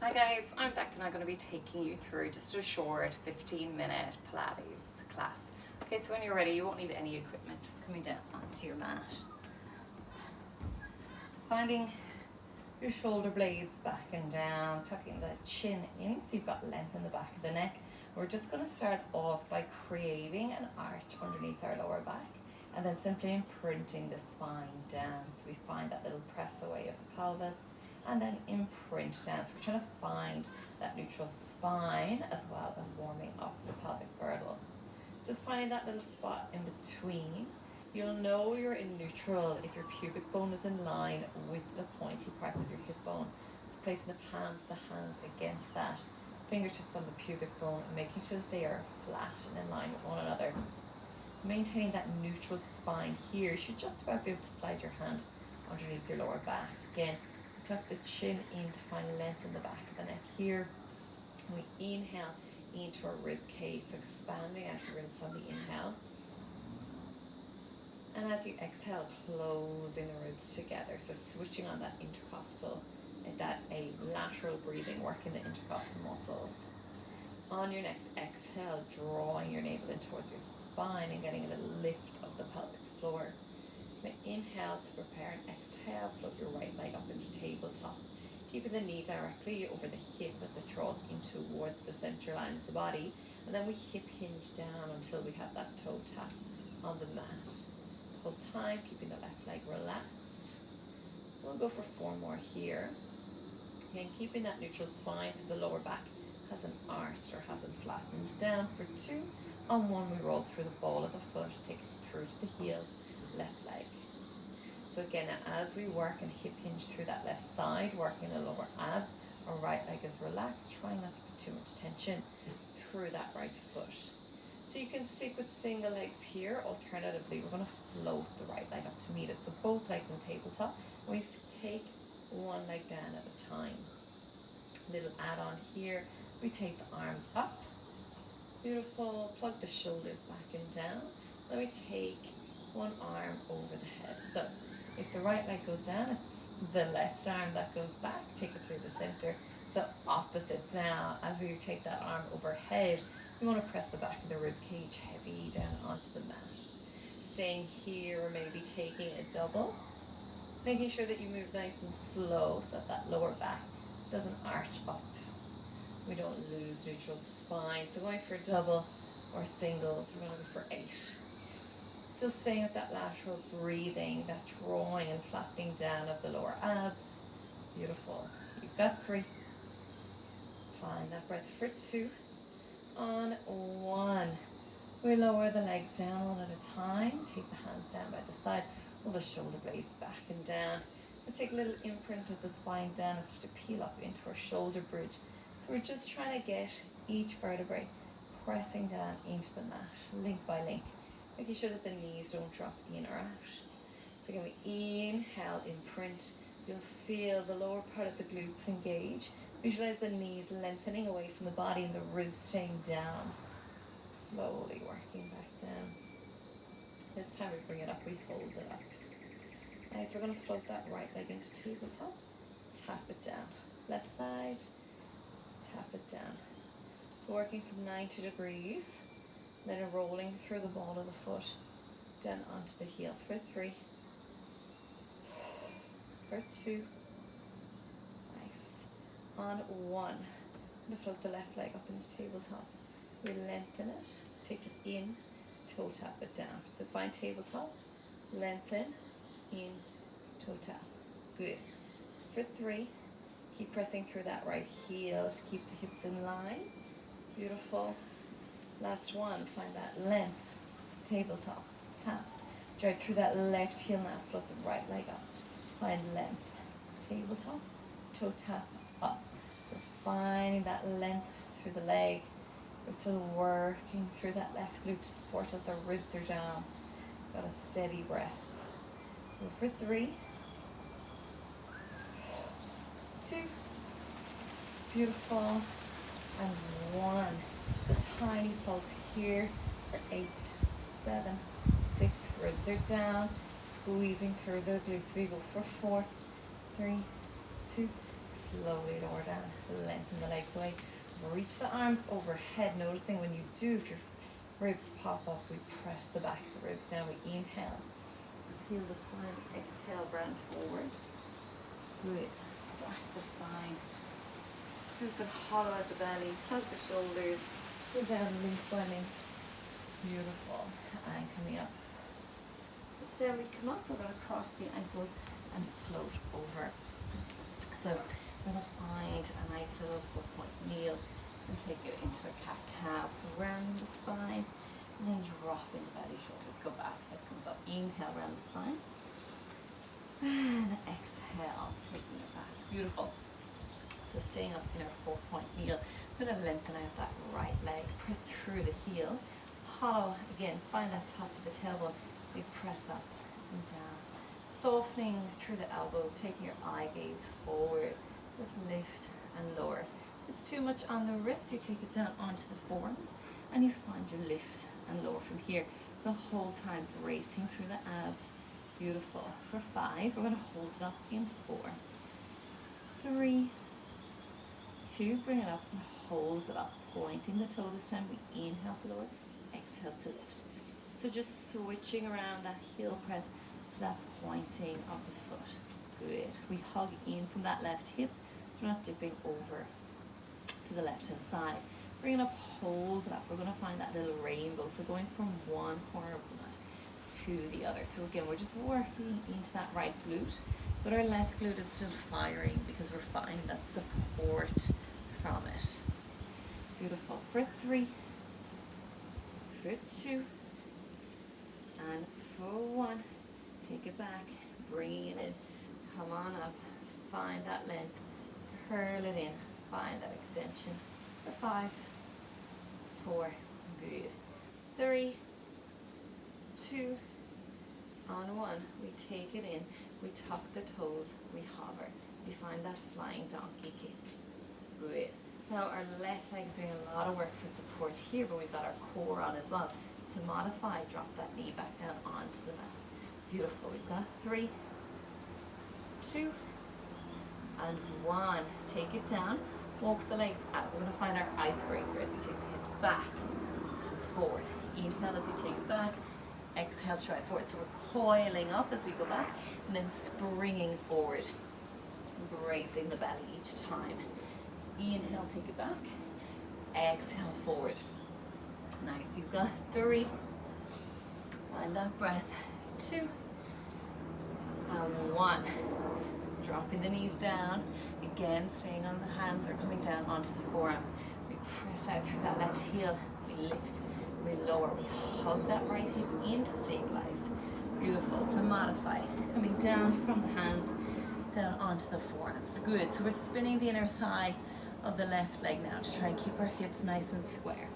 Hi guys, I'm back and I'm going to be taking you through just a short 15-minute Pilates class. Okay, so when you're ready, you won't need any equipment, just coming down onto your mat. So finding your shoulder blades back and down, tucking the chin in so you've got length in the back of the neck. We're just going to start off by creating an arch underneath our lower back and then simply imprinting the spine down. So we find that little press away of the pelvis and then imprint down. So we're trying to find that neutral spine as well as warming up the pelvic girdle. Just finding that little spot in between. You'll know you're in neutral if your pubic bone is in line with the pointy parts of your hip bone. So placing the palms of the hands against that, fingertips on the pubic bone, and making sure that they are flat and in line with one another. So maintaining that neutral spine here, you should just about be able to slide your hand underneath your lower back. Again, tuck the chin in to find length in the back of the neck here. We inhale into our rib cage, so expanding out your ribs on the inhale. And as you exhale, closing the ribs together. So switching on that intercostal, that a lateral breathing, working the intercostal muscles. On your next exhale, drawing your navel in towards your spine and getting a little lift of the pelvic floor. Inhale to prepare and exhale, float your right leg up into tabletop. Keeping the knee directly over the hip as it draws in towards the center line of the body. And then we hip hinge down until we have that toe tap on the mat. The whole time, keeping the left leg relaxed. We'll go for 4 more here. Again, keeping that neutral spine so the lower back hasn't arched or hasn't flattened down. For 2. On 1, we roll through the ball of the foot, take it through to the heel, left leg. So again, as we work and hip hinge through that left side, working the lower abs, our right leg is relaxed, trying not to put too much tension through that right foot. So you can stick with single legs here. Alternatively, we're going to float the right leg up to meet it. So both legs on tabletop. We take one leg down at a time. Little add-on here. We take the arms up. Beautiful. Plug the shoulders back and down. Then we take one arm over the head. So if the right leg goes down, it's the left arm that goes back. Take it through the center. So opposites now. As we take that arm overhead, we want to press the back of the rib cage heavy down onto the mat. Staying here, or maybe taking a double. Making sure that you move nice and slow so that lower back doesn't arch up. We don't lose neutral spine. So going for a double or singles, we're going to go for 8. Still staying with that lateral breathing, that drawing and flattening down of the lower abs. Beautiful. You've got 3. Find that breath for 2. On 1, we lower the legs down one at a time. Take the hands down by the side. Pull the shoulder blades back and down. We'll take a little imprint of the spine down and start to peel up into our shoulder bridge. So we're just trying to get each vertebrae pressing down into the mat, link by link. Making sure that the knees don't drop in or out. So again, we inhale, imprint. You'll feel the lower part of the glutes engage. Visualize the knees lengthening away from the body and the ribs staying down. Slowly working back down. This time we bring it up, we hold it up. Right, so we're going to float that right leg into tabletop. Tap it down. Left side, tap it down. So working from 90 degrees. Then rolling through the ball of the foot, down onto the heel for 3, for 2, nice. On 1, I'm going to float the left leg up into tabletop. We lengthen it, take it in, toe tap it down. So find tabletop, lengthen, in, toe tap. Good. For 3, keep pressing through that right heel to keep the hips in line. Beautiful. Last 1, find that length, tabletop, tap. Drive through that left heel now, float the right leg up. Find length, tabletop, toe tap, up. So finding that length through the leg. We're still working through that left glute to support us, our ribs are down. Got a steady breath. Go for 3, 2, beautiful, and 1. The tiny pulse here for 8, 7, 6. Ribs are down, squeezing through the glutes. We go for 4, 3, 2. slowly lower down, lengthen the legs away. Reach the arms overhead, noticing when you do, if your ribs pop up, we press the back of the ribs down. We inhale, peel the spine, exhale, round forward. Good. Stack the spine, scoop and hollow out the belly, hug the shoulders, go down length by length. Beautiful. And coming up. This time we come up, we're going to cross the ankles and float over. So we're going to find a nice little 4-point kneel and take it into a cat-cow. So rounding the spine and then dropping the belly, shoulders go back, head comes up. Inhale, round the spine. And exhale, taking it back. Beautiful. So staying up in our 4-point kneel, we're going to lengthen out that right leg, press through the heel, hollow again, find that top of the tailbone, we press up and down. Softening through the elbows, taking your eye gaze forward, just lift and lower. If it's too much on the wrist, you take it down onto the forearms and you find your lift and lower from here. The whole time bracing through the abs. Beautiful. For 5, we're going to hold it up in 4, 3, 2, bring it up and hold it up, pointing the toe this time. We inhale to lower, exhale to lift. So just switching around that heel press to that pointing of the foot. Good. We hug in from that left hip, so we're not dipping over to the left hand side. Bring it up, hold it up. We're going to find that little rainbow. So going from one corner of the mat to the other. So again, we're just working into that right glute, but our left glute is still firing because we're finding that support from it. Beautiful. For 3, for 2, and for 1. Take it back, bringing it in. Come on up, find that length, curl it in, find that extension. For 5, 4, good. 3, 2, on 1. We take it in, we tuck the toes, we hover. We find that flying donkey kick. Good. Now our left leg is doing a lot of work for support here, but we've got our core on as well. To modify, drop that knee back down onto the mat. Beautiful. We've got 3, 2, and 1. Take it down. Walk the legs out. We're going to find our icebreaker as we take the hips back and forward. Inhale as we take it back. Exhale, try it forward. So we're coiling up as we go back and then springing forward. Bracing the belly each time. Inhale, take it back. Exhale, forward. Nice. You've got 3. Find that breath. 2. And 1. Dropping the knees down. Again, staying on the hands or coming down onto the forearms. We press out through that left heel. We lift. We lower. We hug that right hip in to stabilize. Beautiful. To modify. Coming down from the hands down onto the forearms. Good. So we're spinning the inner thigh of the left leg now to try and keep our hips nice and square.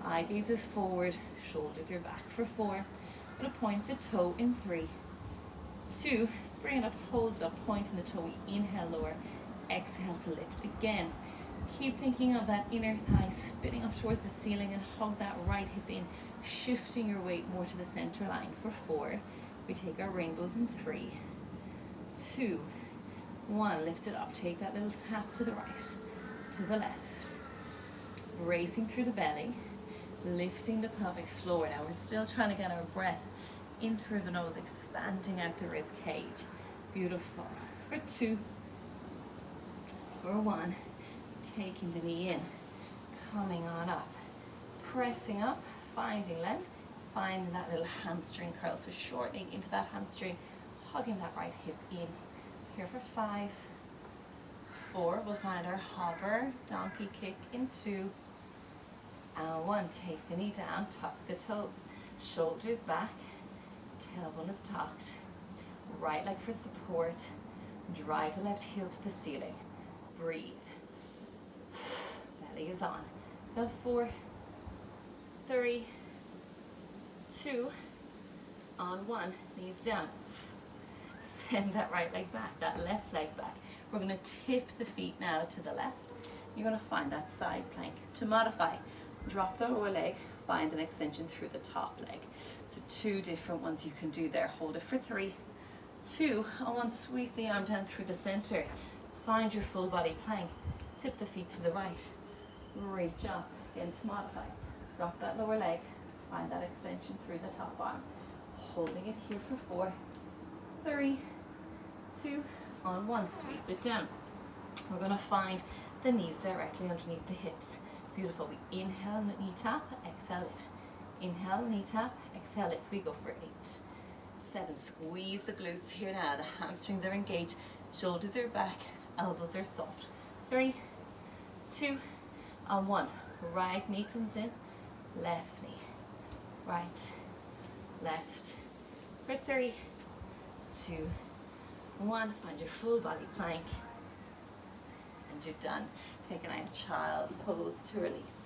Eye gaze is forward, shoulders are back. For 4, I'm going to point the toe in 3, 2, bring it up, hold it up, pointing the toe. We inhale, lower, exhale to lift. Again, keep thinking of that inner thigh spinning up towards the ceiling and hug that right hip in, shifting your weight more to the center line. For 4, we take our rainbows in 3, 2, 1. Lift it up, take that little tap to the right, to the left. Bracing through the belly. Lifting the pelvic floor. Now we're still trying to get our breath in through the nose, expanding out the rib cage. Beautiful. For 2, for 1, taking the knee in, coming on up, pressing up, finding length, finding that little hamstring curl. So shortening into that hamstring, hugging that right hip in. Here for 5, 4, we'll find our hover, donkey kick in 2, and 1. Take the knee down, tuck the toes, shoulders back, tailbone is tucked, right leg for support, drive the left heel to the ceiling, breathe, belly is on. Go 4, 3, 2, on 1, knees down. Send that right leg back, that left leg back. We're going to tip the feet now to the left. You're going to find that side plank. To modify, drop the lower leg, find an extension through the top leg. So 2 different ones you can do there. Hold it for 3, 2, and 1. Sweep the arm down through the center. Find your full body plank. Tip the feet to the right. Reach up, again to modify. Drop that lower leg. Find that extension through the top arm. Holding it here for 4, 3, 2, on 1. Sweep it down. We're going to find the knees directly underneath the hips. Beautiful. We inhale, knee tap, exhale, lift. Inhale, knee tap, exhale, lift. We go for 8, 7. Squeeze the glutes here now. The hamstrings are engaged. Shoulders are back. Elbows are soft. 3, 2, on 1. Right knee comes in. Left knee. Right. Left. For 3, 2, 1. Find your full body plank. And you're done. Take a nice child's pose to release.